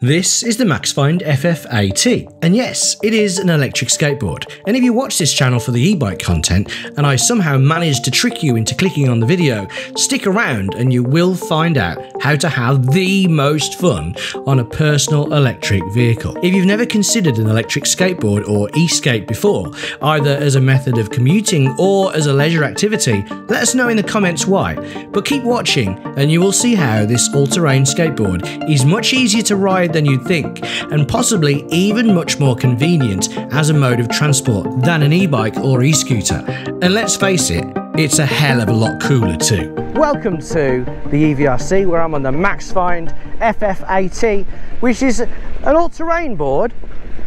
This is the Maxfind FF AT, and yes, it is an electric skateboard. And if you watch this channel for the e-bike content, and I somehow managed to trick you into clicking on the video, stick around and you will find out how to have the most fun on a personal electric vehicle. If you've never considered an electric skateboard or e-skate before, either as a method of commuting or as a leisure activity, let us know in the comments why. But keep watching and you will see how this all-terrain skateboard is much easier to ride than you'd think, and possibly even much more convenient as a mode of transport than an e-bike or e-scooter. And let's face it, it's a hell of a lot cooler too. Welcome to the e-VRC, where I'm on the Maxfind FF AT, which is an all-terrain board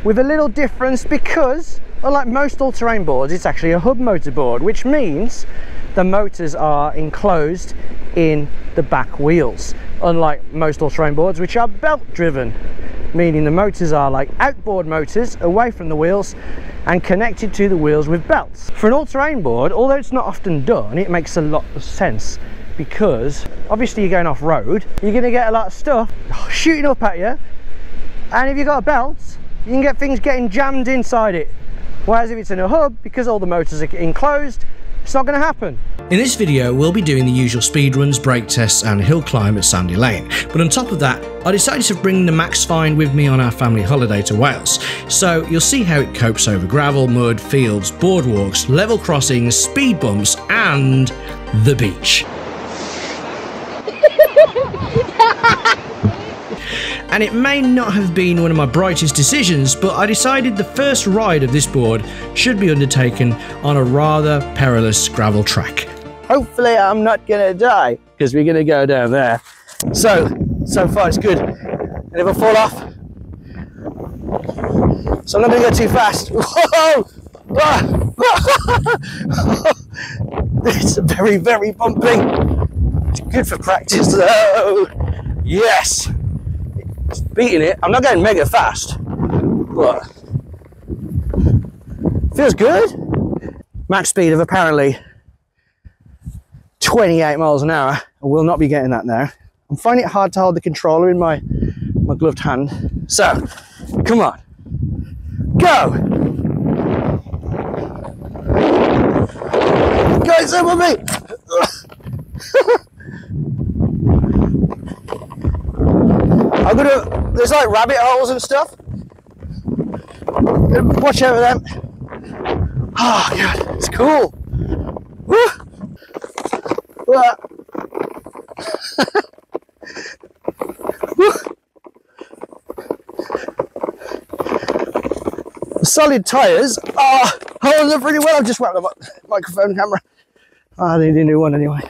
with a little difference because, unlike most all-terrain boards, it's actually a hub motor board, which means the motors are enclosed in the back wheels, unlike most all-terrain boards which are belt driven, meaning the motors are like outboard motors away from the wheels and connected to the wheels with belts. For an all-terrain board, although it's not often done, it makes a lot of sense because obviously you're going off-road, you're going to get a lot of stuff shooting up at you, and if you've got a belt you can get things getting jammed inside it, whereas if it's in a hub, because all the motors are enclosed, it's not going to happen. In this video we'll be doing the usual speed runs, brake tests and hill climb at Sandy Lane, but on top of that I decided to bring the Maxfind with me on our family holiday to Wales, so you'll see how it copes over gravel, mud, fields, boardwalks, level crossings, speed bumps and the beach. And it may not have been one of my brightest decisions, but I decided the first ride of this board should be undertaken on a rather perilous gravel track. Hopefully I'm not gonna die, because we're gonna go down there. So far it's good. And if I fall off, so I'm not gonna go too fast. Whoa! It's very, very bumpy. It's good for practice though. Yes! It's beating it. I'm not going mega fast, but feels good. Max speed of apparently 28 miles an hour. I will not be getting that now. I'm finding it hard to hold the controller in my gloved hand. So, come on, go! Guys, over me! There's like rabbit holes and stuff. Watch over them. Oh god, it's cool. Woo. The solid tyres are holding up really well. I've just whacked the microphone camera. I need a new one anyway.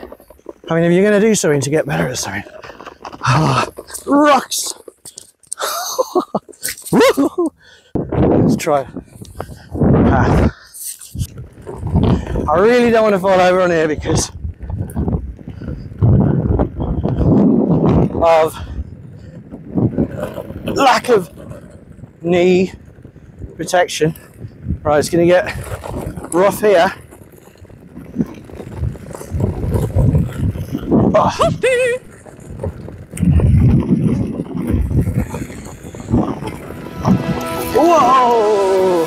I mean, if you're going to do something to get better at something. Rocks! Let's try a path. I really don't want to fall over on here because of lack of knee protection. Right, it's going to get rough here. Oh. Whoa!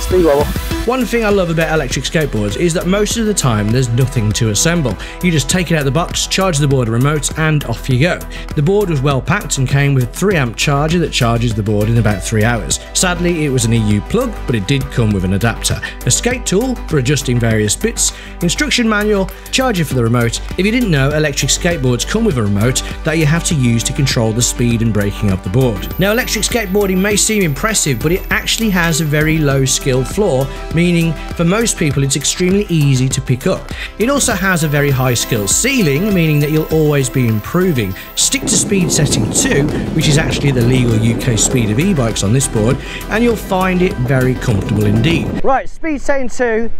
Speed wobble. One thing I love about electric skateboards is that most of the time there's nothing to assemble. You just take it out of the box, charge the board remote and off you go. The board was well packed and came with a 3-amp charger that charges the board in about 3 hours. Sadly it was an EU plug, but it did come with an adapter, a skate tool for adjusting various bits, instruction manual, charger for the remote. If you didn't know, electric skateboards come with a remote that you have to use to control the speed and braking of the board. Now electric skateboarding may seem impressive, but it actually has a very low skill floor, meaning for most people it's extremely easy to pick up. It also has a very high skill ceiling, meaning that you'll always be improving. Stick to speed setting 2, which is actually the legal UK speed of e-bikes on this board, and you'll find it very comfortable indeed. Right, speed setting 2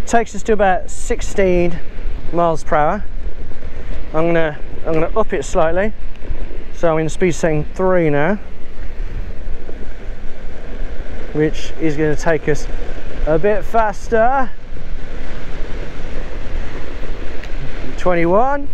takes us to about 16 miles per hour. I'm gonna up it slightly, so I'm in speed setting 3 now, which is going to take us a bit faster. 21.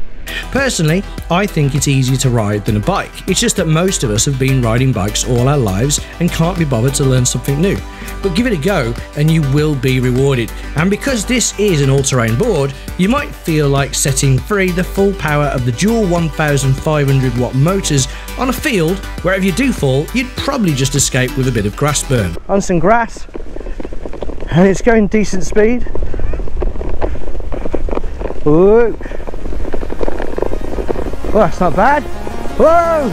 Personally, I think it's easier to ride than a bike. It's just that most of us have been riding bikes all our lives and can't be bothered to learn something new. But give it a go and you will be rewarded. And because this is an all-terrain board, you might feel like setting free the full power of the dual 1500 watt motors on a field where if you do fall, you'd probably just escape with a bit of grass burn. On some grass, and it's going decent speed. Whoa. Oh, that's not bad. Whoa!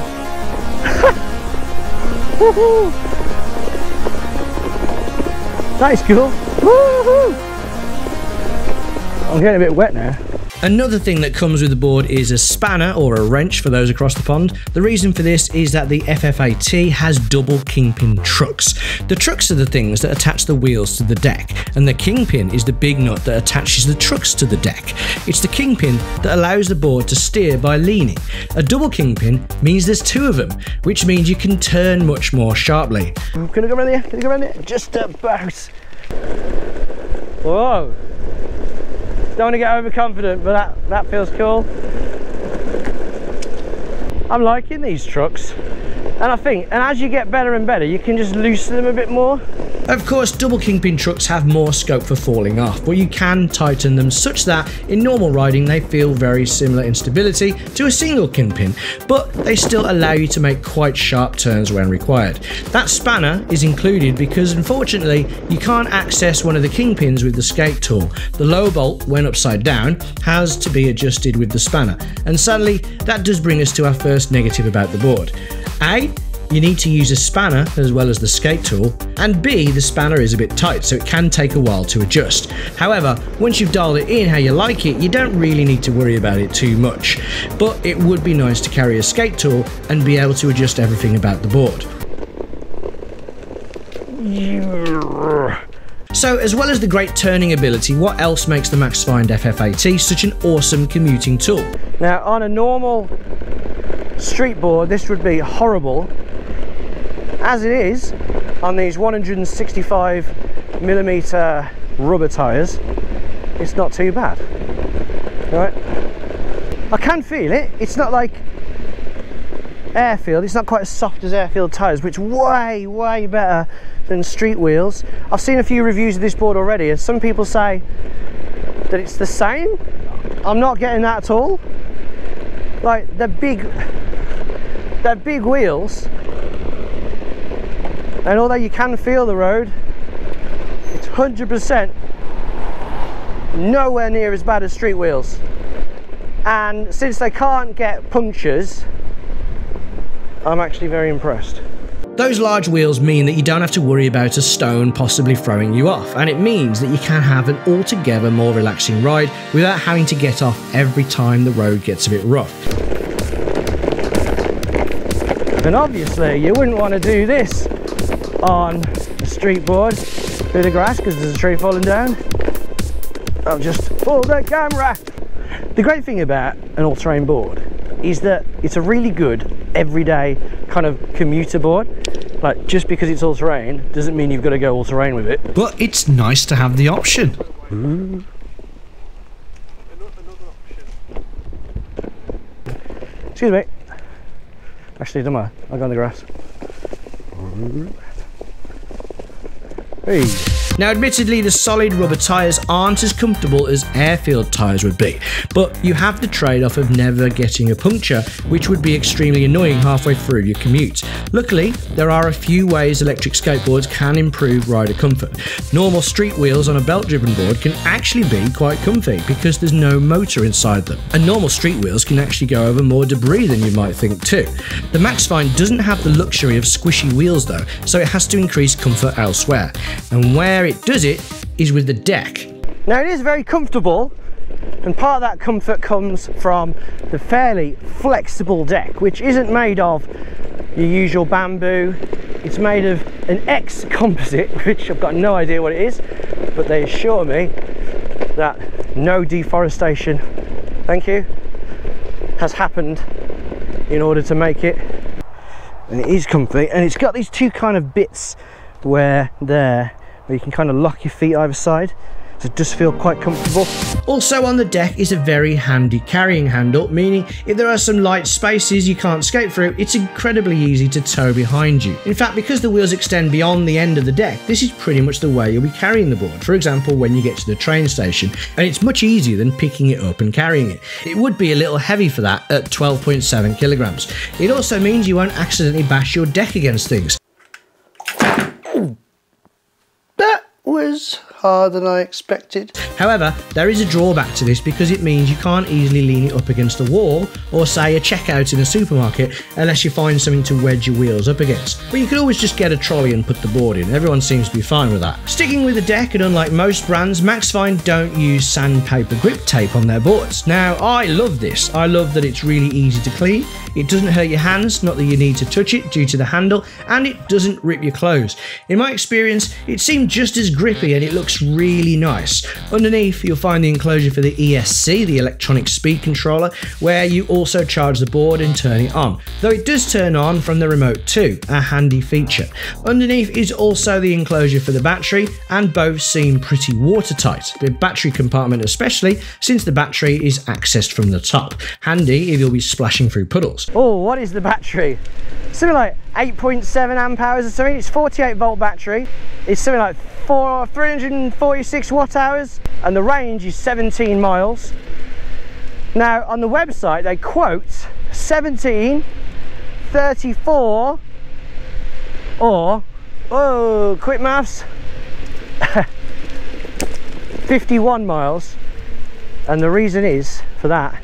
Woohoo! That is cool. Woohoo! I'm getting a bit wet now. Another thing that comes with the board is a spanner or a wrench for those across the pond. The reason for this is that the FF AT has double kingpin trucks. The trucks are the things that attach the wheels to the deck, and the kingpin is the big nut that attaches the trucks to the deck. It's the kingpin that allows the board to steer by leaning. A double kingpin means there's two of them, which means you can turn much more sharply. Can I go around there? Can I go around there? Just about. Whoa. Don't want to get overconfident, but that feels cool. I'm liking these trucks, and I think, and as you get better and better, you can just loosen them a bit more. Of course, double kingpin trucks have more scope for falling off, but you can tighten them such that in normal riding they feel very similar in stability to a single kingpin, but they still allow you to make quite sharp turns when required. That spanner is included because unfortunately you can't access one of the kingpins with the skate tool. The lower bolt, when upside down, has to be adjusted with the spanner, and sadly that does bring us to our first negative about the board. A, you need to use a spanner as well as the skate tool, and B, the spanner is a bit tight, so it can take a while to adjust. However, once you've dialed it in how you like it, you don't really need to worry about it too much, but it would be nice to carry a skate tool and be able to adjust everything about the board. So as well as the great turning ability, what else makes the Maxfind FF AT such an awesome commuting tool? Now on a normal street board this would be horrible. As it is, on these 165mm rubber tyres, it's not too bad. Right? I can feel it. It's not like airfield. It's not quite as soft as airfield tyres, which is way better than street wheels. I've seen a few reviews of this board already, and some people say that it's the same. I'm not getting that at all. Like they're big wheels. And although you can feel the road, it's 100% nowhere near as bad as street wheels. And since they can't get punctures, I'm actually very impressed. Those large wheels mean that you don't have to worry about a stone possibly throwing you off, and it means that you can have an altogether more relaxing ride without having to get off every time the road gets a bit rough. And obviously you wouldn't want to do this on a street board through the grass because there's a tree falling down. I'll just pull the camera. The great thing about an all-terrain board is that it's a really good everyday kind of commuter board. Like, just because it's all-terrain doesn't mean you've got to go all-terrain with it. But it's nice to have the option. Ooh. Excuse me. Actually, don't mind. I'll go on the grass. Hey. Now admittedly the solid rubber tyres aren't as comfortable as airfield tyres would be, but you have the trade-off of never getting a puncture, which would be extremely annoying halfway through your commute. Luckily, there are a few ways electric skateboards can improve rider comfort. Normal street wheels on a belt-driven board can actually be quite comfy because there's no motor inside them, and normal street wheels can actually go over more debris than you might think too. The Maxfind doesn't have the luxury of squishy wheels though, so it has to increase comfort elsewhere, and where it does it is with the deck. Now it is very comfortable, and part of that comfort comes from the fairly flexible deck, which isn't made of your usual bamboo. It's made of an X composite, which I've got no idea what it is, but they assure me that no deforestation, thank you, has happened in order to make it. And it is comfy, and it's got these two kind of bits where you can kind of lock your feet either side, It does feel quite comfortable. Also on the deck is a very handy carrying handle, meaning if there are some light spaces you can't skate through, it's incredibly easy to tow behind you. In fact, because the wheels extend beyond the end of the deck, this is pretty much the way you'll be carrying the board. For example, when you get to the train station, and it's much easier than picking it up and carrying it. It would be a little heavy for that at 12.7 kilograms. It also means you won't accidentally bash your deck against things. That was harder than I expected. However, there is a drawback to this because it means you can't easily lean it up against a wall or say a checkout in a supermarket unless you find something to wedge your wheels up against. But you could always just get a trolley and put the board in. Everyone seems to be fine with that. Sticking with the deck, and unlike most brands, Maxfind don't use sandpaper grip tape on their boards. Now, I love this. I love that it's really easy to clean. It doesn't hurt your hands, not that you need to touch it due to the handle, and it doesn't rip your clothes. In my experience, it seemed just as grippy and it looks really nice. Underneath, you'll find the enclosure for the ESC, the electronic speed controller, where you also charge the board and turn it on, though it does turn on from the remote too, a handy feature. Underneath is also the enclosure for the battery, and both seem pretty watertight, the battery compartment especially, since the battery is accessed from the top. Handy if you'll be splashing through puddles. Oh, what is the battery? Something like 8.7 amp hours or something. It's 48 volt battery. It's something like 346 watt hours, and the range is 17 miles. Now on the website they quote 17, 34, or, oh, quick maths, 51 miles. And the reason is for that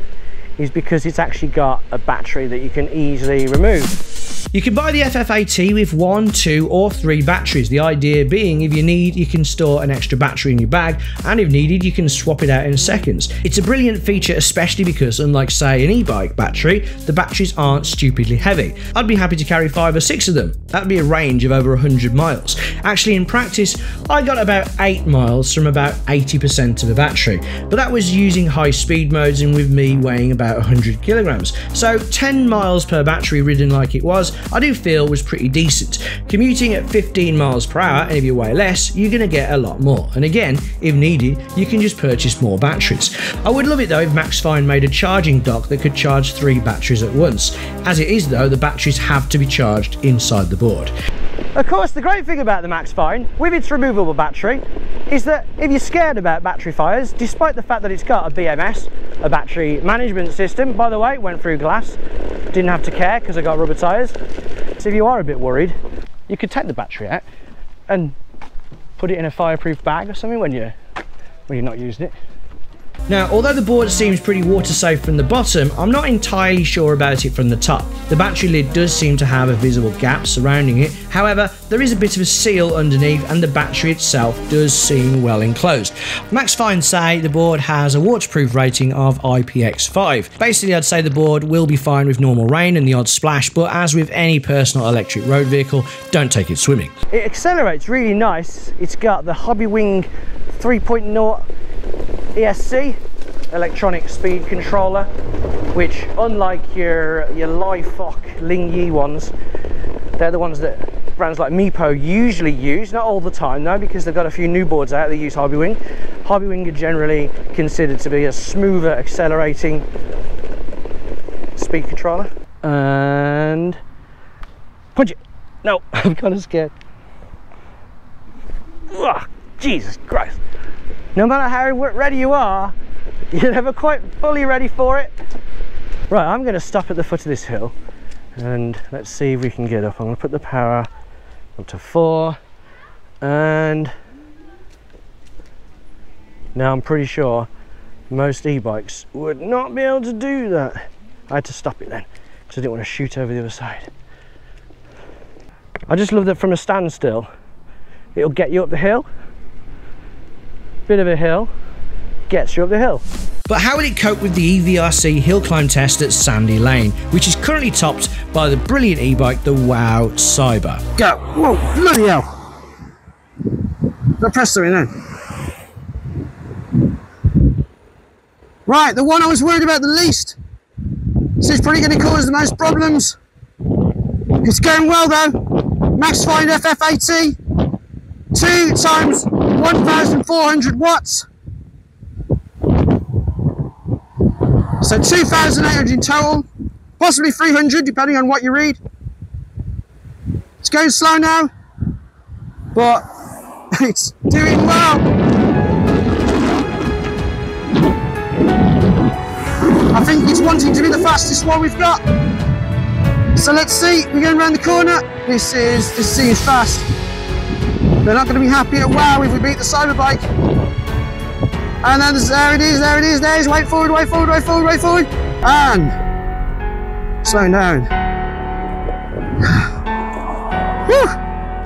is because it's actually got a battery that you can easily remove. You can buy the FF AT with 1, 2 or 3 batteries, the idea being if you need you can store an extra battery in your bag, and if needed you can swap it out in seconds. It's a brilliant feature, especially because unlike say an e-bike battery, the batteries aren't stupidly heavy. I'd be happy to carry 5 or 6 of them. That'd be a range of over 100 miles. Actually in practice I got about 8 miles from about 80% of the battery, but that was using high speed modes and with me weighing about 100 kilograms. So 10 miles per battery ridden like it was, I do feel was pretty decent. Commuting at 15 miles per hour, and if you weigh less, you're going to get a lot more. And again, if needed, you can just purchase more batteries. I would love it though if Maxfind made a charging dock that could charge 3 batteries at once. As it is though, the batteries have to be charged inside the board. Of course, the great thing about the Maxfind, with its removable battery, is that if you're scared about battery fires, despite the fact that it's got a BMS, a battery management system, by the way, it went through glass, didn't have to care because I got rubber tyres. So if you are a bit worried, you could take the battery out and put it in a fireproof bag or something when you're not using it. Now, although the board seems pretty water safe from the bottom, I'm not entirely sure about it from the top. The battery lid does seem to have a visible gap surrounding it. However, there is a bit of a seal underneath and the battery itself does seem well enclosed. Maxfind say the board has a waterproof rating of IPX5. Basically, I'd say the board will be fine with normal rain and the odd splash, but as with any personal electric road vehicle, don't take it swimming. It accelerates really nice. It's got the Hobbywing 3.0 ESC electronic speed controller, which unlike your Lifoc Lingyi ones, they're the ones that brands like Meepo usually use, not all the time though, because they've got a few new boards out that use Hobbywing. Hobbywing are generally considered to be a smoother accelerating speed controller. And punch it. No, I'm kind of scared. Ugh, Jesus Christ. No matter how ready you are, you're never quite fully ready for it. Right, I'm going to stop at the foot of this hill and let's see if we can get up. I'm going to put the power up to 4, and now I'm pretty sure most e-bikes would not be able to do that. I had to stop it then because I didn't want to shoot over the other side. I just love that from a standstill it'll get you up the hill. Bit of a hill gets you up the hill. But how will it cope with the e-VRC hill climb test at Sandy Lane, which is currently topped by the brilliant e-bike, the Wow Cyber? Go! Whoa, bloody hell! I pressed something then. Right, the one I was worried about the least. This is probably going to cause the most problems. It's going well though. Maxfind FF AT, 2 times 1,400 watts. So 2,800 in total, possibly 300 depending on what you read. It's going slow now, but it's doing well. I think it's wanting to be the fastest one we've got. So let's see, we're going around the corner. This seems fast. They're not going to be happy at wow if we beat the Cyberbike. And then there it is, wait forward, and slowing down.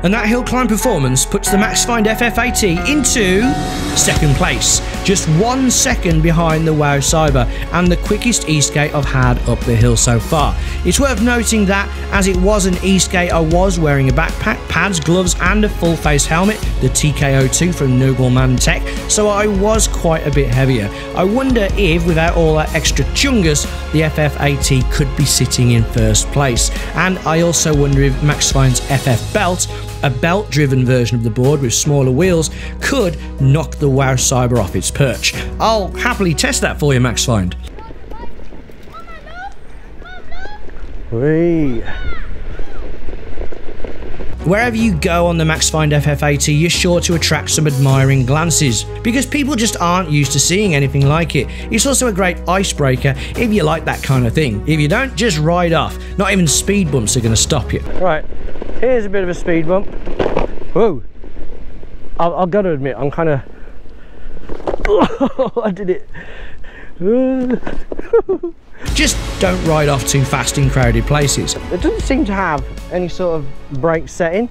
And that hill climb performance puts the Maxfind FF AT into second place, just 1 second behind the WOW Cyber and the quickest e-skate I've had up the hill so far. It's worth noting that as it was an e-skate, I was wearing a backpack, pads, gloves and a full face helmet, the TKO2 from Nobleman Tech, so I was quite a bit heavier. I wonder if, without all that extra chungus, the FF AT could be sitting in first place. And I also wonder if Maxfind's FF Belt, a belt-driven version of the board with smaller wheels, could knock the WOW Cyber off its perch. I'll happily test that for you, Maxfind. Whee. Wherever you go on the Maxfind FF AT, you're sure to attract some admiring glances, because people just aren't used to seeing anything like it. It's also a great icebreaker if you like that kind of thing. If you don't, just ride off. Not even speed bumps are going to stop you. Right, here's a bit of a speed bump. Whoa! I've got to admit, I'm kind of... I did it. Just don't ride off too fast in crowded places. It doesn't seem to have any sort of brake setting.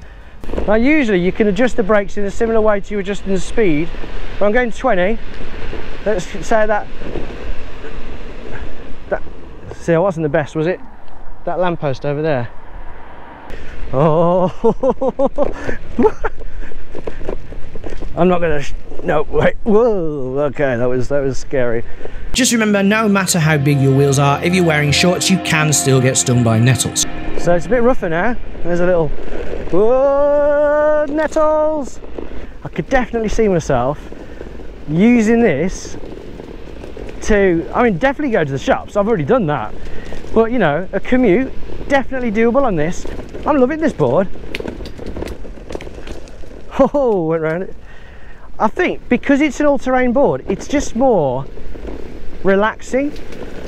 Now usually you can adjust the brakes in a similar way to you adjusting the speed, but I'm going 20. Let's say that see, I wasn't the best, was it? That lamppost over there. Oh, I'm not gonna, no, wait, whoa, okay, that was scary. Just remember, no matter how big your wheels are, if you're wearing shorts, you can still get stung by nettles. So it's a bit rougher now. There's a little, whoa, nettles. I could definitely see myself using this to, I mean, definitely go to the shops. I've already done that. But, you know, a commute, definitely doable on this. I'm loving this board. Oh, went around it. I think because it's an all-terrain board, it's just more relaxing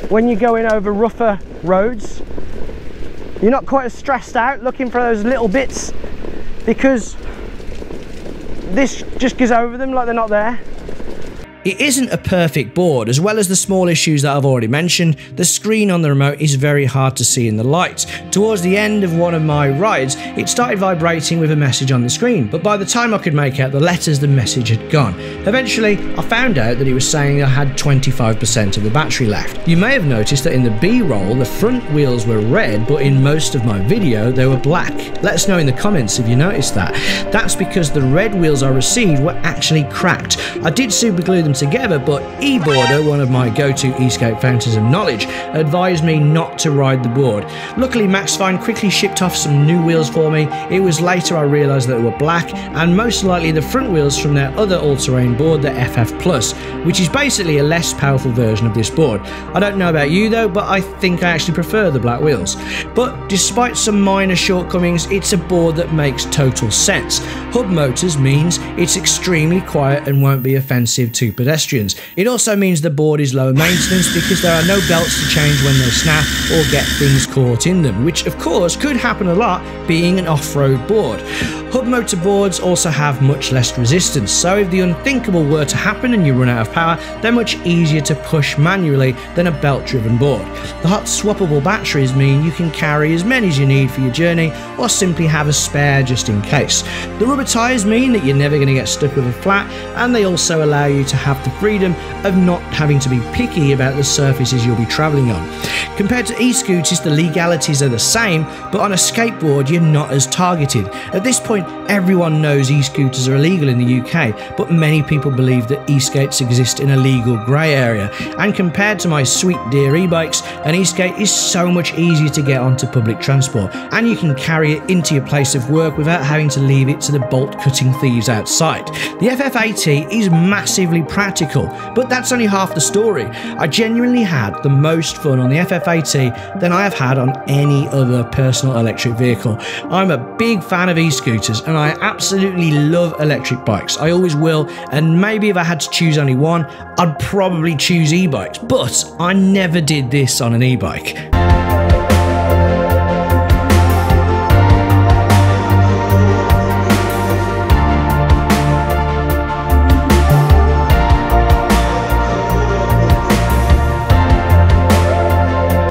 when you're going over rougher roads. You're not quite as stressed out looking for those little bits, because this just goes over them like they're not there. It isn't a perfect board. As well as the small issues that I've already mentioned, the screen on the remote is very hard to see in the light. Towards the end of one of my rides, it started vibrating with a message on the screen, but by the time I could make out the letters, the message had gone. Eventually, I found out that it was saying I had 25% of the battery left. You may have noticed that in the B-roll, the front wheels were red, but in most of my video, they were black. Let us know in the comments if you noticed that. That's because the red wheels I received were actually cracked. I did super glue them together, but eBoarder, one of my go-to e-skate fountains of knowledge, advised me not to ride the board. Luckily, Maxfind quickly shipped off some new wheels for me. It was later I realised that they were black, and most likely the front wheels from their other all-terrain board, the FF Plus, which is basically a less powerful version of this board. I don't know about you though, but I think I actually prefer the black wheels. But despite some minor shortcomings, it's a board that makes total sense. Hub motors means it's extremely quiet and won't be offensive to pedestrians. It also means the board is low maintenance because there are no belts to change when they snap or get things caught in them, which of course could happen a lot being an off-road board. Hub motor boards also have much less resistance, so if the unthinkable were to happen and you run out of power, they're much easier to push manually than a belt-driven board. The hot swappable batteries mean you can carry as many as you need for your journey, or simply have a spare just in case. The rubber tyres mean that you're never going to get stuck with a flat, and they also allow you to have the freedom of not having to be picky about the surfaces you'll be travelling on. Compared to e-scooters, the legalities are the same, but on a skateboard you're not as targeted. At this point, everyone knows e-scooters are illegal in the UK, but many people believe that e-skates exist in a legal grey area, and compared to my sweet dear e-bikes, an e-skate is so much easier to get onto public transport, and you can carry it into your place of work without having to leave it to the bolt cutting thieves outside. The FF AT is massively practical, but that's only half the story. I genuinely had the most fun on the FF AT than I have had on any other personal electric vehicle. I'm a big fan of e-scooters and I absolutely love electric bikes. I always will, and maybe if I had to choose only one, I'd probably choose e-bikes, but I never did this on an e-bike.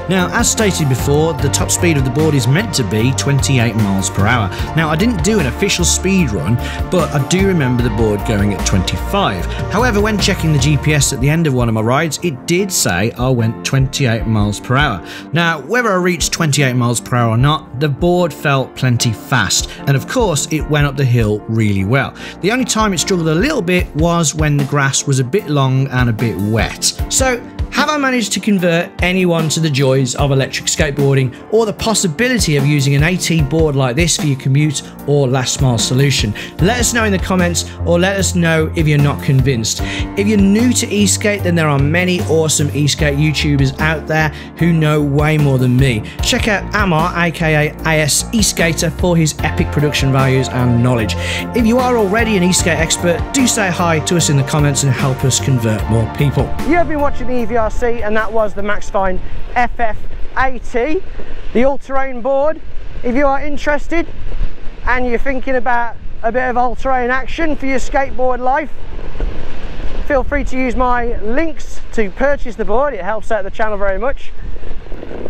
Now, as stated before, the top speed of the board is meant to be 28 miles per hour. Now, I didn't do an official speed run, but I do remember the board going at 25. However, when checking the GPS at the end of one of my rides, it did say I went 28 miles per hour. Now, whether I reached 28 miles per hour or not, the board felt plenty fast, and of course, it went up the hill really well. The only time it struggled a little bit was when the grass was a bit long and a bit wet. So, have I managed to convert anyone to the joys of electric skateboarding or the possibility of using an AT board like this for your commute or last mile solution? Let us know in the comments, or let us know if you're not convinced. If you're new to e-skate, then there are many awesome e-skate YouTubers out there who know way more than me. Check out Amar, aka AS E-Skater, for his epic production values and knowledge. If you are already an e-skate expert, do say hi to us in the comments and help us convert more people. You have been watching the e-VRC, and that was the Maxfind FF AT, the all-terrain board. If you are interested and you're thinking about a bit of all-terrain action for your skateboard life, feel free to use my links to purchase the board. It helps out the channel very much.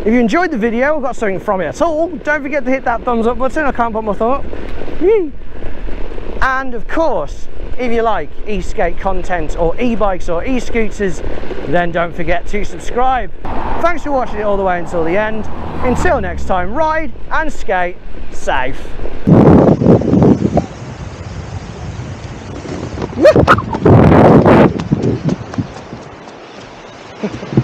If you enjoyed the video, got something from it at all, don't forget to hit that thumbs up button. I can't put my thumb up. Yee. And of course, if you like e-skate content or e-bikes or e-scooters, then don't forget to subscribe. Thanks for watching it all the way until the end. Until next time, ride and skate safe. Woo!